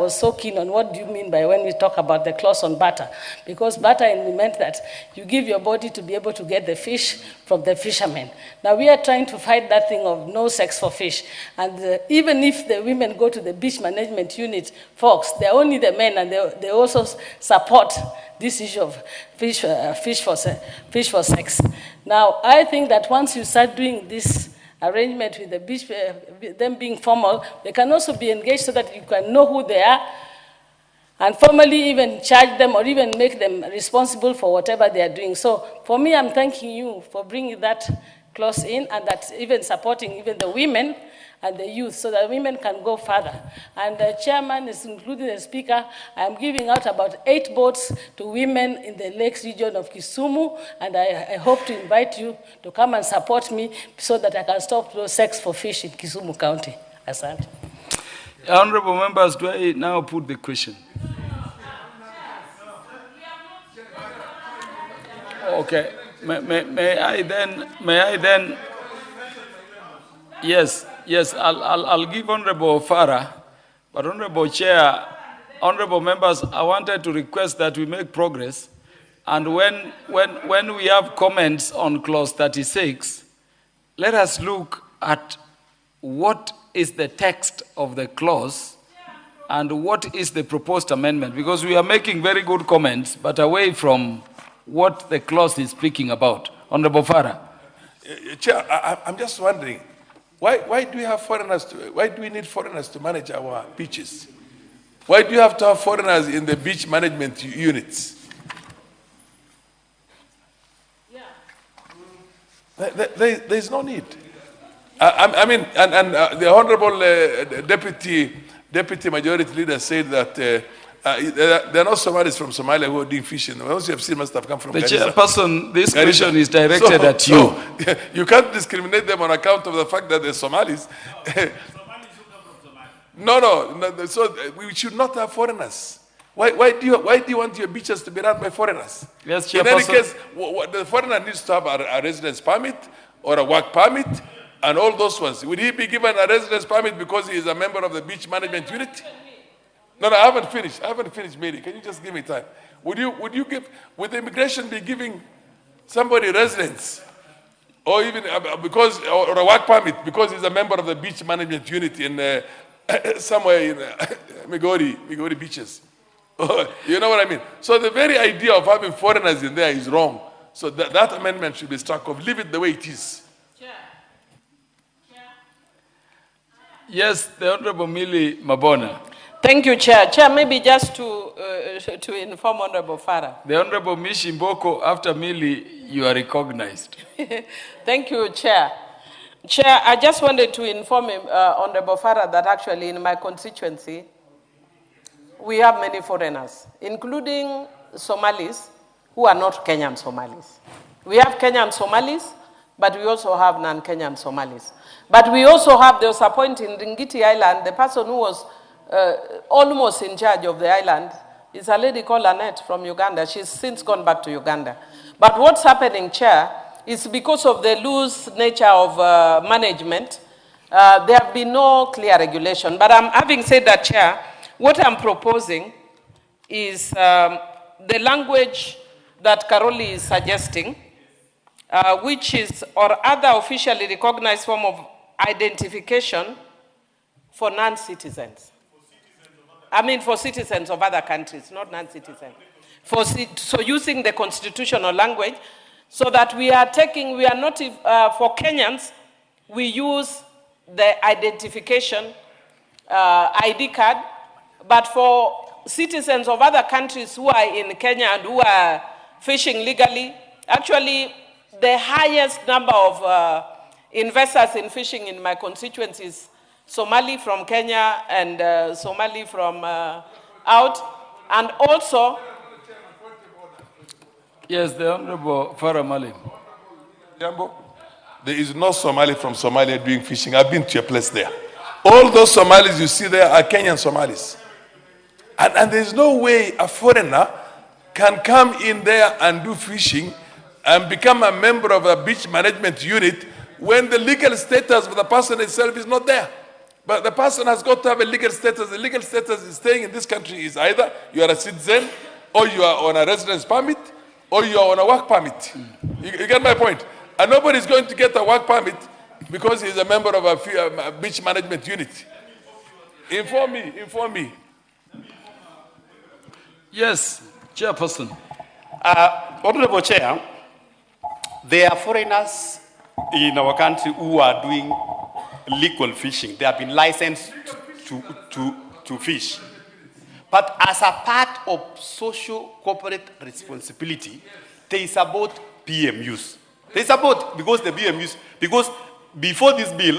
was so keen on what do you mean by when we talk about the clause on barter, because barter meant that you give your body to be able to get the fish from the fishermen. Now we are trying to fight that thing of no sex for fish, and even if the women go to the beach management unit folks, they're only the men, and they also support this issue of fish for sex. Now I think that once you start doing this arrangement with the beach, them being formal, they can also be engaged so that you can know who they are and formally even charge them or even make them responsible for whatever they are doing. So for me, I'm thanking you for bringing that clause in, and that even supporting even the women and the youth so that women can go further. And the chairman is including the speaker. I'm giving out about 8 boats to women in the lakes region of Kisumu, and I hope to invite you to come and support me so that I can stop those sex for fish in Kisumu County. Asante. Honorable members, do I now put the question? Okay. May I then? Yes, I'll give Honorable Farah, but Honorable Chair, Honorable members, I wanted to request that we make progress, and when we have comments on clause 36, let us look at what is the text of the clause and what is the proposed amendment, because we are making very good comments, but away from what the clause is speaking about. Honorable Farah. Chair, I'm just wondering, why do we have foreigners? Why do we need foreigners to manage our beaches? Why do you have to have foreigners in the beach management units? Yeah. There's no need. I mean, the honorable deputy majority leader said that there are no Somalis from Somalia who are doing fishing. Once you have seen, must have come from the Garissa. Chairperson, this question is directed at you. So, you can't discriminate them on account of the fact that they're Somalis. No. So we should not have foreigners. Why do you want your beaches to be run by foreigners? Yes, in any Chairperson. case, the foreigner needs to have a residence permit or a work permit and all those ones. Would he be given a residence permit because he is a member of the beach management unit? No, I haven't finished, Millie. Can you just give me time? Would the immigration be giving somebody residence, or even or a work permit because he's a member of the beach management unit in somewhere in Migori beaches? You know what I mean? So the very idea of having foreigners in there is wrong. So that amendment should be struck off. Leave it the way it is. Yes, the Honorable Millie Mabona. Thank you, Chair. Chair, maybe just to inform Honorable Farah. The Honorable Mishi Mboko, after Millie, you are recognized. Thank you, Chair. Chair, I just wanted to inform Honorable Farah that actually in my constituency, we have many foreigners, including Somalis who are not Kenyan Somalis. We have Kenyan Somalis, but we also have non-Kenyan Somalis. But we also have, there was a point in Ringiti Island, the person who was almost in charge of the island is a lady called Annette from Uganda. She's since gone back to Uganda. But what's happening, Chair, is because of the loose nature of management, there have been no clear regulation. But having said that, Chair, what I'm proposing is the language that Karoli is suggesting, which is, or other officially recognized form of identification for non-citizens. I mean, for citizens of other countries, not non-citizens. So using the constitutional language, so that we are not, for Kenyans, we use the identification ID card, but for citizens of other countries who are in Kenya and who are fishing legally, actually the highest number of investors in fishing in my constituency is Somali from Kenya and Somali from out, and also... Yes, the Honorable Farah Maalim. Odhiambo, there is no Somali from Somalia doing fishing. I've been to your place there. All those Somalis you see there are Kenyan Somalis. And there's no way a foreigner can come in there and do fishing and become a member of a beach management unit when the legal status of the person itself is not there. But the person has got to have a legal status. The legal status is staying in this country is either you are a citizen, or you are on a residence permit, or you are on a work permit. You get my point? And nobody is going to get a work permit because he's a member of a beach management unit. Inform me. Yes, Chairperson. Honorable Chair, there are foreigners in our country who are doing legal fishing. They have been licensed to fish. But as a part of social corporate responsibility, there is about PMUs. There is about, because the PMUs, because before this bill,